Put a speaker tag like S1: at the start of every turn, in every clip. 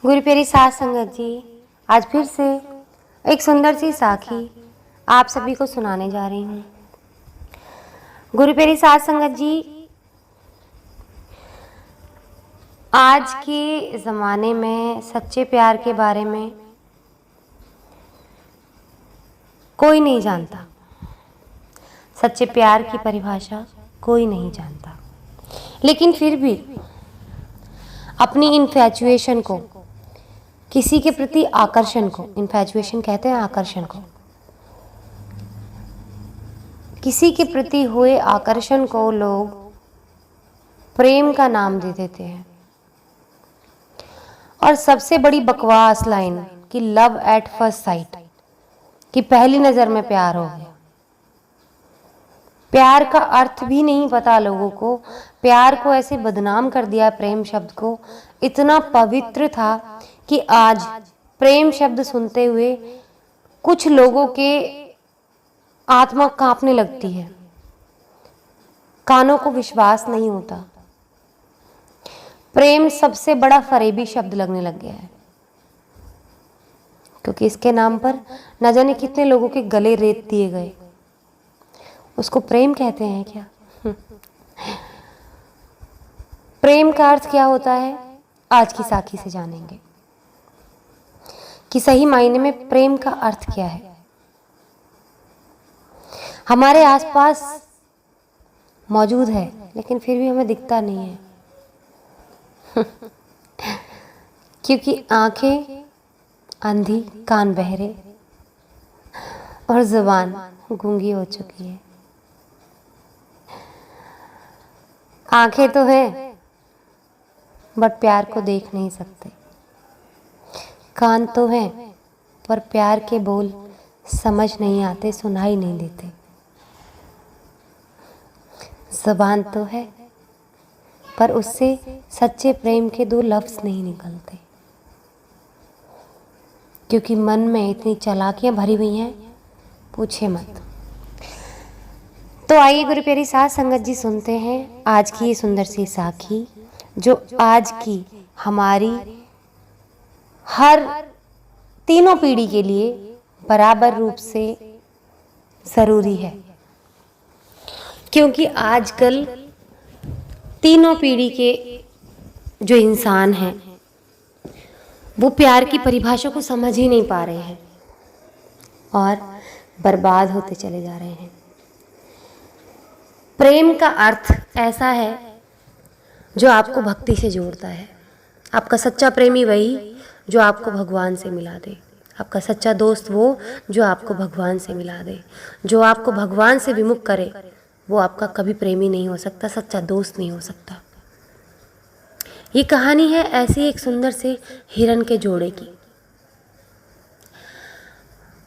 S1: गुरु प्यारी साध संगत जी, आज फिर से एक सुंदर सी साखी आप सभी को सुनाने जा रही हूँ। गुरु प्यारी साध संगत जी, आज के ज़माने में सच्चे प्यार के बारे में कोई नहीं जानता। सच्चे प्यार की परिभाषा कोई नहीं जानता, लेकिन फिर भी अपनी इन्फैचुएशन को, किसी के प्रति आकर्षण को, इन्फैचुएशन कहते हैं आकर्षण को, किसी के प्रति हुए आकर्षण को लोग प्रेम का नाम दे देते हैं। और सबसे बड़ी बकवास लाइन कि लव एट फर्स्ट साइट, कि पहली नज़र में प्यार हो गया। प्यार का अर्थ भी नहीं पता लोगों को। प्यार को ऐसे बदनाम कर दिया, प्रेम शब्द को। इतना पवित्र था कि आज प्रेम शब्द सुनते हुए कुछ लोगों के आत्मा कांपने लगती है, कानों को विश्वास नहीं होता। प्रेम सबसे बड़ा फरेबी शब्द लगने लग गया है, क्योंकि इसके नाम पर न जाने कितने लोगों के गले रेत दिए गए। उसको प्रेम कहते हैं क्या? प्रेम का अर्थ क्या होता है, आज की साखी से जानेंगे कि सही मायने में प्रेम का अर्थ क्या है। हमारे आसपास मौजूद है, लेकिन फिर भी हमें दिखता नहीं है। क्योंकि आंखें अंधी, कान बहरे और जुबान गूंगी हो चुकी है। आंखें तो हैं, बट प्यार को देख नहीं सकते। कान तो हैं, पर प्यार के बोल समझ नहीं आते, सुनाई नहीं देते। ज़बान तो है, पर उससे सच्चे प्रेम के दो लफ्ज़ नहीं निकलते, क्योंकि मन में इतनी चालाकियां भरी हुई हैं, पूछे मत। तो आइए गुरु प्यारी साध संगत जी, सुनते हैं आज की ये सुंदर सी साखी, जो आज की हमारी हर तीनों पीढ़ी के लिए बराबर रूप से ज़रूरी है। क्योंकि आजकल तीनों पीढ़ी के जो इंसान हैं वो प्यार की परिभाषा को समझ ही नहीं पा रहे हैं और बर्बाद होते चले जा रहे हैं। प्रेम का अर्थ ऐसा है जो आपको भक्ति से जोड़ता है। आपका सच्चा प्रेमी वही जो आपको भगवान से मिला दे। आपका सच्चा दोस्त वो जो आपको भगवान से मिला दे। जो आपको भगवान से विमुख करे वो आपका कभी प्रेमी नहीं हो सकता, सच्चा दोस्त नहीं हो सकता। ये कहानी है ऐसी एक सुंदर से हिरन के जोड़े की।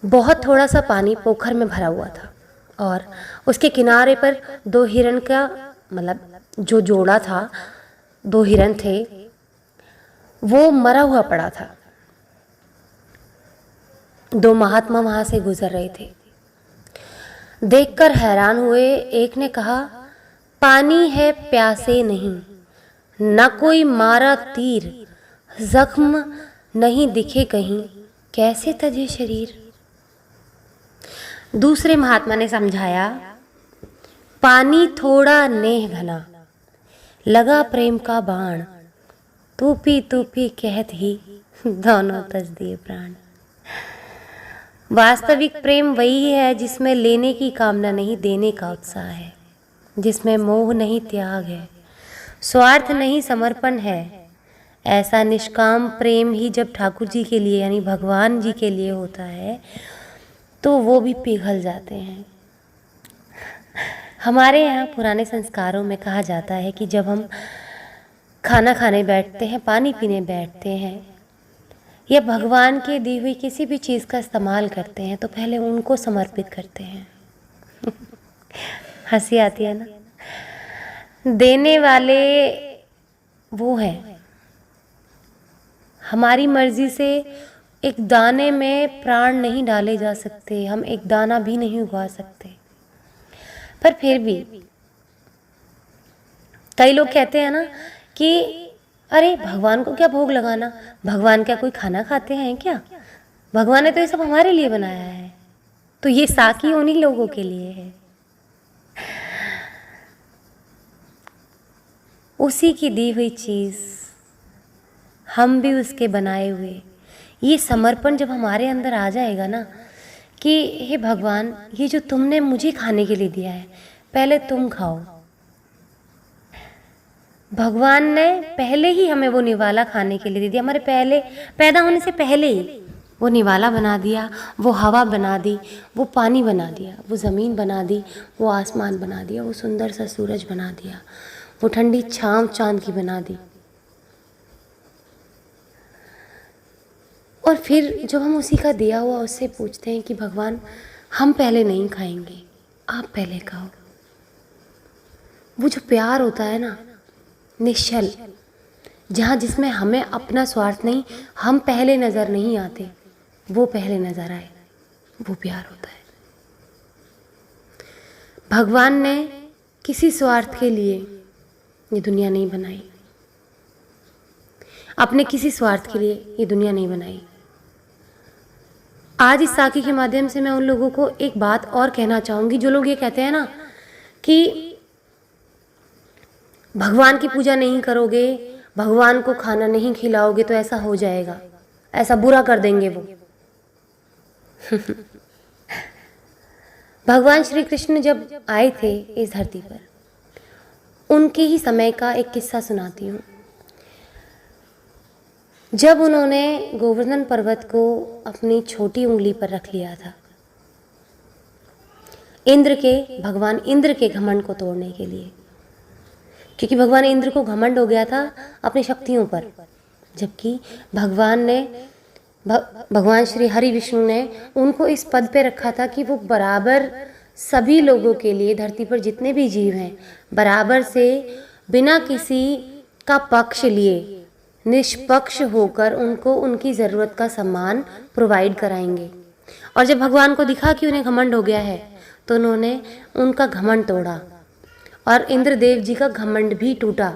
S1: बहुत थोड़ा सा पानी पोखर में भरा हुआ था और उसके किनारे पर दो हिरन का, मतलब जो जोड़ा था, दो हिरन थे, वो मरा हुआ पड़ा था। दो महात्मा वहां से गुजर रहे थे। देखकर हैरान हुए। एक ने कहा, पानी है प्यासे नहीं, न कोई मारा तीर, जख्म नहीं दिखे कहीं, कैसे तजे शरीर। दूसरे महात्मा ने समझाया, पानी थोड़ा नेह घना, लगा प्रेम का बाण, तू पी कहत ही दोनों तज दिए प्राण। वास्तविक प्रेम वही है जिसमें लेने की कामना नहीं, देने का उत्साह है, जिसमें मोह नहीं, त्याग है, स्वार्थ नहीं, समर्पण है। ऐसा निष्काम प्रेम ही जब ठाकुर जी के लिए यानी भगवान जी के लिए होता है तो वो भी पिघल जाते हैं। हमारे यहाँ पुराने संस्कारों में कहा जाता है कि जब हम खाना खाने बैठते हैं, पानी पीने बैठते हैं या भगवान के दी हुई किसी भी चीज़ का इस्तेमाल करते हैं तो पहले उनको समर्पित करते हैं। हंसी आती है ना। देने वाले वो हैं। हमारी मर्जी से एक दाने में प्राण नहीं डाले जा सकते, हम एक दाना भी नहीं उगा सकते। पर फिर भी कई लोग कहते हैं ना कि अरे भगवान को क्या भोग लगाना, भगवान क्या कोई खाना खाते हैं क्या? भगवान ने तो ये सब हमारे लिए बनाया है, तो ये साकी उन्हीं लोगों के लिए है। उसी की दी हुई चीज़, हम भी उसके बनाए हुए। ये समर्पण जब हमारे अंदर आ जाएगा ना कि हे भगवान, ये जो तुमने मुझे खाने के लिए दिया है, पहले तुम खाओ। भगवान ने पहले ही हमें वो निवाला खाने के लिए दे दिया, हमारे पहले पैदा होने से पहले ही वो निवाला बना दिया, वो हवा बना दी, वो पानी बना दिया, वो ज़मीन बना दी, वो आसमान बना दिया, वो सुंदर सा सूरज बना दिया, वो ठंडी छाँव चांद की बना दी। और फिर जब हम उसी का दिया हुआ उससे पूछते हैं कि भगवान हम पहले नहीं खाएंगे, आप पहले खाओ, वो जो प्यार होता है ना निश्चल, जहाँ जिसमें हमें अपना स्वार्थ नहीं, हम पहले नज़र नहीं आते, वो पहले नज़र आए, वो प्यार होता है। भगवान ने किसी स्वार्थ के लिए ये दुनिया नहीं बनाई, अपने किसी स्वार्थ के लिए ये दुनिया नहीं बनाई। आज इस साखी के माध्यम से मैं उन लोगों को एक बात और कहना चाहूँगी, जो लोग ये कहते हैं ना कि भगवान की पूजा नहीं करोगे, भगवान को खाना नहीं खिलाओगे तो ऐसा हो जाएगा, ऐसा बुरा कर देंगे वो। भगवान श्री कृष्ण जब आए थे इस धरती पर, उनके ही समय का एक किस्सा सुनाती हूँ। जब उन्होंने गोवर्धन पर्वत को अपनी छोटी उंगली पर रख लिया था, भगवान इंद्र के घमंड को तोड़ने के लिए, क्योंकि भगवान इंद्र को घमंड हो गया था अपनी शक्तियों पर, जबकि भगवान श्री हरि विष्णु ने उनको इस पद पे रखा था कि वो बराबर सभी लोगों के लिए, धरती पर जितने भी जीव हैं, बराबर से बिना किसी का पक्ष लिए निष्पक्ष होकर उनको उनकी ज़रूरत का सम्मान प्रोवाइड कराएंगे। और जब भगवान को दिखा कि उन्हें घमंड हो गया है, तो उन्होंने उनका घमंड तोड़ा और इंद्रदेव जी का घमंड भी टूटा।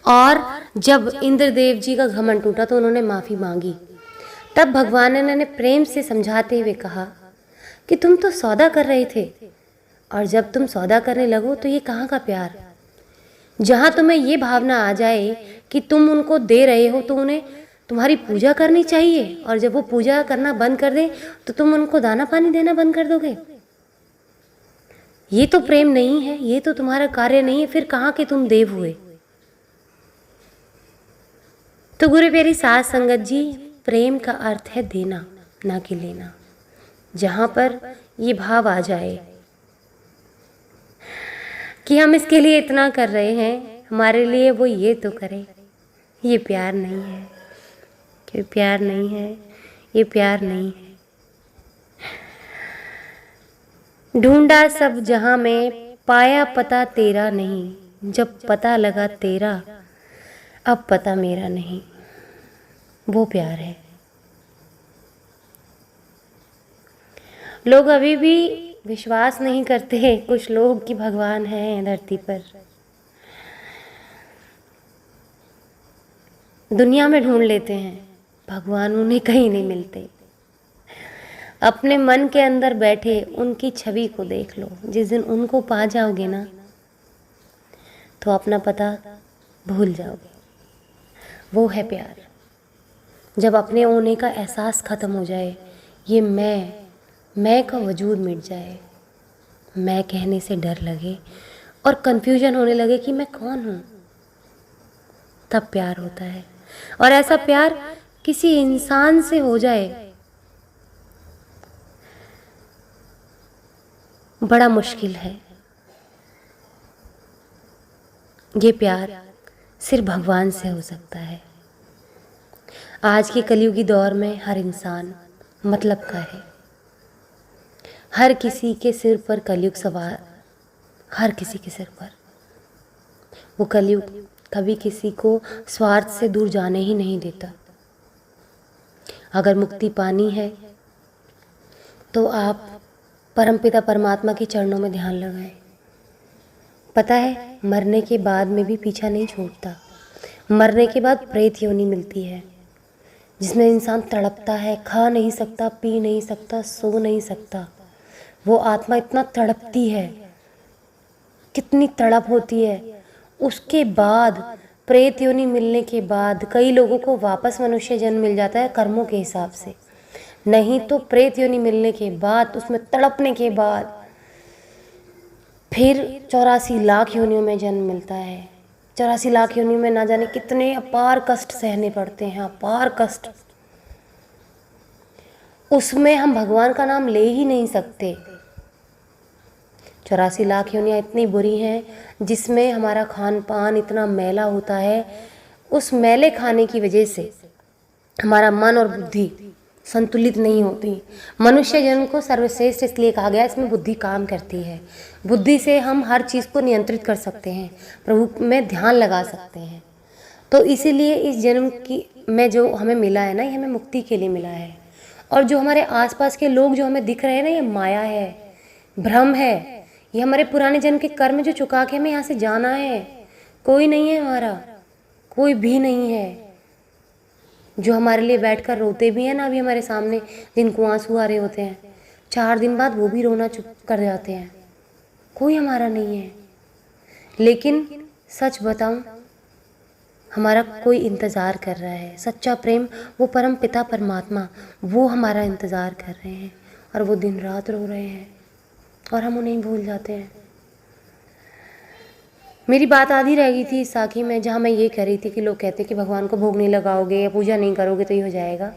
S1: और जब इंद्रदेव जी का घमंड टूटा तो उन्होंने माफ़ी मांगी। तब भगवान ने उन्हें प्रेम से समझाते हुए कहा कि तुम तो सौदा कर रहे थे, और जब तुम सौदा करने लगो तो ये कहाँ का प्यार। जहाँ तुम्हें ये भावना आ जाए कि तुम उनको दे रहे हो तो उन्हें तुम्हारी पूजा करनी चाहिए, और जब वो पूजा करना बंद कर दे तो तुम उनको दाना पानी देना बंद कर दोगे। ये तो प्रेम नहीं है, ये तो तुम्हारा कार्य नहीं है, फिर कहाँ के तुम देव हुए। तो गुरु प्यारी साध संगत जी, प्रेम का अर्थ है देना, ना कि लेना। जहाँ पर ये भाव आ जाए कि हम इसके लिए इतना कर रहे हैं, हमारे लिए वो ये तो करे, ये प्यार नहीं है, ये प्यार नहीं है, ये प्यार नहीं है। ढूंढा सब जहां में, पाया पता तेरा नहीं, जब पता लगा तेरा, अब पता मेरा नहीं। वो प्यार है। लोग अभी भी विश्वास नहीं करते, कुछ लोग, कि भगवान हैं धरती पर। दुनिया में ढूंढ लेते हैं, भगवान उन्हें कहीं नहीं मिलते। अपने मन के अंदर बैठे उनकी छवि को देख लो। जिस दिन उनको पा जाओगे ना, तो अपना पता भूल जाओगे। वो है प्यार। जब अपने होने का एहसास ख़त्म हो जाए, ये मैं का वजूद मिट जाए, मैं कहने से डर लगे और कन्फ्यूजन होने लगे कि मैं कौन हूँ, तब प्यार होता है। और ऐसा प्यार किसी इंसान से हो जाए, बड़ा मुश्किल है। ये प्यार सिर्फ भगवान से हो सकता है। आज के कलयुगी दौर में हर इंसान मतलब का है। हर किसी के सिर पर कलयुग सवार, हर किसी के सिर पर। वो कलयुग कभी किसी को स्वार्थ से दूर जाने ही नहीं देता। अगर मुक्ति पानी है तो आप परमपिता परमात्मा के चरणों में ध्यान लगाएं। पता है, मरने के बाद में भी पीछा नहीं छूटता। मरने के बाद प्रेत योनि मिलती है, जिसमें इंसान तड़पता है, खा नहीं सकता, पी नहीं सकता, सो नहीं सकता। वो आत्मा इतना तड़पती है, कितनी तड़प होती है। उसके बाद प्रेत योनि मिलने के बाद कई लोगों को वापस मनुष्य जन्म मिल जाता है कर्मों के हिसाब से, नहीं तो प्रेत योनि मिलने के बाद, उसमें तड़पने के बाद फिर 84 लाख योनियों में जन्म मिलता है। 84 लाख योनियों में ना जाने कितने अपार कष्ट सहने पड़ते हैं, अपार कष्ट। उसमें हम भगवान का नाम ले ही नहीं सकते। 84 लाख योनियाँ इतनी बुरी हैं जिसमें हमारा खान पान इतना मैला होता है। उस मैले खाने की वजह से हमारा मन और बुद्धि संतुलित नहीं होती। मनुष्य जन्म को सर्वश्रेष्ठ इसलिए कहा गया, इसमें बुद्धि काम करती है। बुद्धि से हम हर चीज़ को नियंत्रित कर सकते हैं, प्रभु में ध्यान लगा सकते हैं। तो इसीलिए इस जन्म की में जो हमें मिला है ना, ये हमें मुक्ति के लिए मिला है। और जो हमारे आसपास के लोग जो हमें दिख रहे हैं ना, ये माया है, भ्रम है। ये हमारे पुराने जन्म के कर्म जो चुका के हमें यहाँ से जाना है। कोई नहीं है हमारा, कोई भी नहीं है। जो हमारे लिए बैठकर रोते भी हैं ना अभी हमारे सामने, जिनको आंसू आ रहे होते हैं, 4 दिन बाद वो भी रोना चुप कर जाते हैं। कोई हमारा नहीं है। लेकिन सच बताऊं, हमारा कोई इंतज़ार कर रहा है। सच्चा प्रेम, वो परम पिता परमात्मा, वो हमारा इंतज़ार कर रहे हैं। और वो दिन रात रो रहे हैं और हम उन्हें भूल जाते हैं। मेरी बात आधी रह गई थी इस साखी में, जहाँ मैं ये कह रही थी कि लोग कहते कि भगवान को भोग नहीं लगाओगे या पूजा नहीं करोगे तो ये हो जाएगा।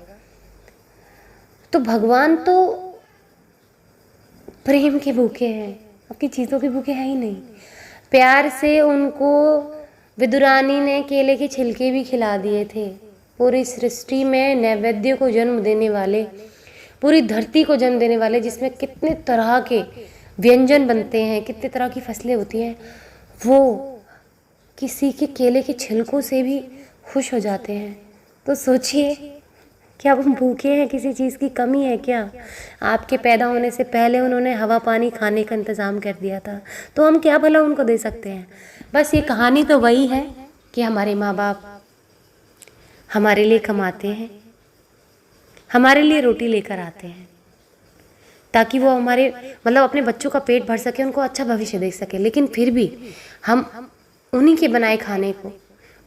S1: तो भगवान तो प्रेम के भूखे हैं, आपकी चीज़ों के भूखे हैं ही नहीं। प्यार से उनको विदुरानी ने केले के छिलके भी खिला दिए थे। पूरी सृष्टि में नैवेद्य को जन्म देने वाले, पूरी धरती को जन्म देने वाले, जिसमें कितने तरह के व्यंजन बनते हैं, कितने तरह की फसलें होती हैं, वो किसी के केले के छिलकों से भी खुश हो जाते हैं। तो सोचिए, क्या हम भूखे हैं? किसी चीज़ की कमी है क्या? आपके पैदा होने से पहले उन्होंने हवा पानी खाने का इंतज़ाम कर दिया था, तो हम क्या भला उनको दे सकते हैं? बस ये कहानी तो वही है कि हमारे माँ बाप हमारे लिए कमाते हैं, हमारे लिए रोटी लेकर आते हैं, ताकि वो हमारे अपने बच्चों का पेट भर सके, उनको अच्छा भविष्य दे सके। लेकिन फिर भी हम उन्हीं के बनाए खाने को,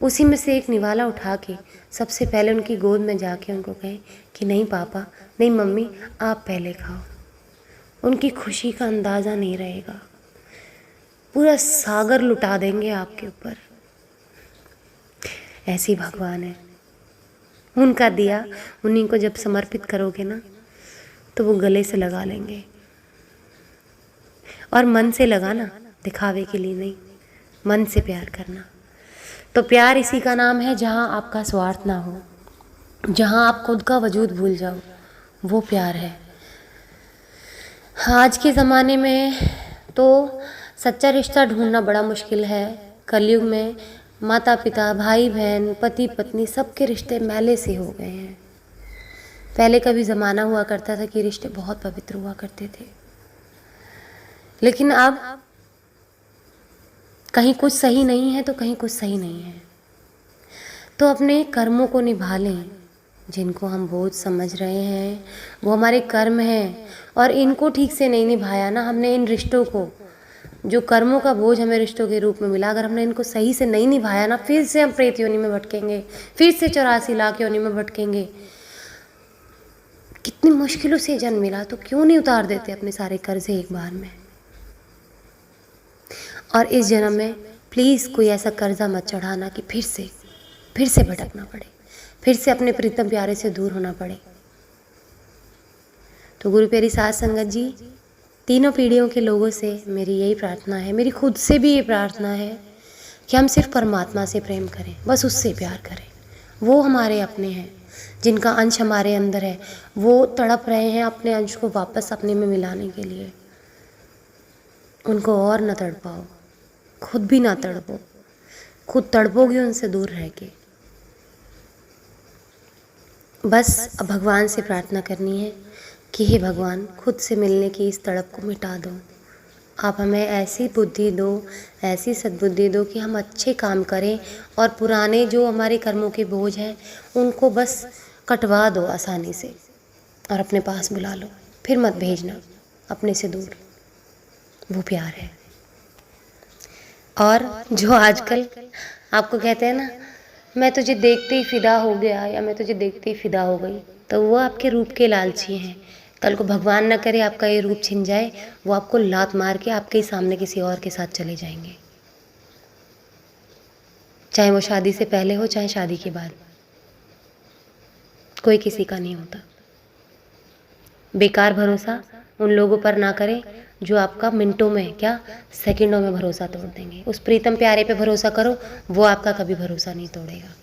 S1: उसी में से एक निवाला उठा के सबसे पहले उनकी गोद में जाके उनको कहें कि नहीं पापा, नहीं मम्मी, आप पहले खाओ। उनकी खुशी का अंदाज़ा नहीं रहेगा। पूरा सागर लुटा देंगे आपके ऊपर। ऐसी भगवान है। उनका दिया उन्हीं को जब समर्पित करोगे ना, तो वो गले से लगा लेंगे। और मन से लगाना, दिखावे के लिए नहीं, मन से प्यार करना। तो प्यार इसी का नाम है जहाँ आपका स्वार्थ ना हो, जहाँ आप खुद का वजूद भूल जाओ, वो प्यार है। आज के ज़माने में तो सच्चा रिश्ता ढूंढना बड़ा मुश्किल है। कलयुग में माता पिता, भाई बहन, पति पत्नी, सबके रिश्ते मैले से हो गए हैं। पहले कभी ज़माना हुआ करता था कि रिश्ते बहुत पवित्र हुआ करते थे, लेकिन अब कहीं कुछ सही नहीं है तो कहीं कुछ सही नहीं है। तो अपने कर्मों को निभा लें। जिनको हम बोझ समझ रहे हैं वो हमारे कर्म हैं, और इनको ठीक से नहीं निभाया ना हमने, इन रिश्तों को, जो कर्मों का बोझ हमें रिश्तों के रूप में मिला, अगर हमने इनको सही से नहीं निभाया ना, फिर से हम प्रेत योनि में भटकेंगे, फिर से 84 लाख योनि में भटकेंगे। कितनी मुश्किलों से जन्म मिला, तो क्यों नहीं उतार देते अपने सारे कर्जे एक बार में? और इस जन्म में प्लीज़ कोई ऐसा कर्जा मत चढ़ाना कि फिर से भटकना पड़े, फिर से अपने प्रीतम प्यारे से दूर होना पड़े। तो गुरु प्यारी साध संगत जी, तीनों पीढ़ियों के लोगों से मेरी यही प्रार्थना है, मेरी खुद से भी ये प्रार्थना है कि हम सिर्फ परमात्मा से प्रेम करें, बस उससे प्यार करें। वो हमारे अपने हैं, जिनका अंश हमारे अंदर है। वो तड़प रहे हैं अपने अंश को वापस अपने में मिलाने के लिए। उनको और न तड़पाओ, खुद भी ना तड़पो। खुद तड़पोगे उनसे दूर रह के। बस अब भगवान से प्रार्थना करनी है कि हे भगवान, खुद से मिलने की इस तड़प को मिटा दो। आप हमें ऐसी बुद्धि दो, ऐसी सद्बुद्धि दो कि हम अच्छे काम करें और पुराने जो हमारे कर्मों के बोझ हैं उनको बस कटवा दो आसानी से और अपने पास बुला लो। फिर मत भेजना अपने से दूर, वो प्यार है। और जो आजकल आपको कहते हैं ना, मैं तुझे देखते ही फिदा हो गया या मैं तुझे देखते ही फिदा हो गई, तो वो आपके रूप के लालची हैं। कल को भगवान न करे आपका ये रूप छिन जाए, वो आपको लात मार के आपके ही सामने किसी और के साथ चले जाएंगे, चाहे वो शादी से पहले हो चाहे शादी के बाद। कोई किसी का नहीं होता। बेकार भरोसा उन लोगों पर ना करें जो आपका मिनटों में क्या सेकंडों में भरोसा तोड़ देंगे। उस प्रीतम प्यारे पे भरोसा करो, वो आपका कभी भरोसा नहीं तोड़ेगा।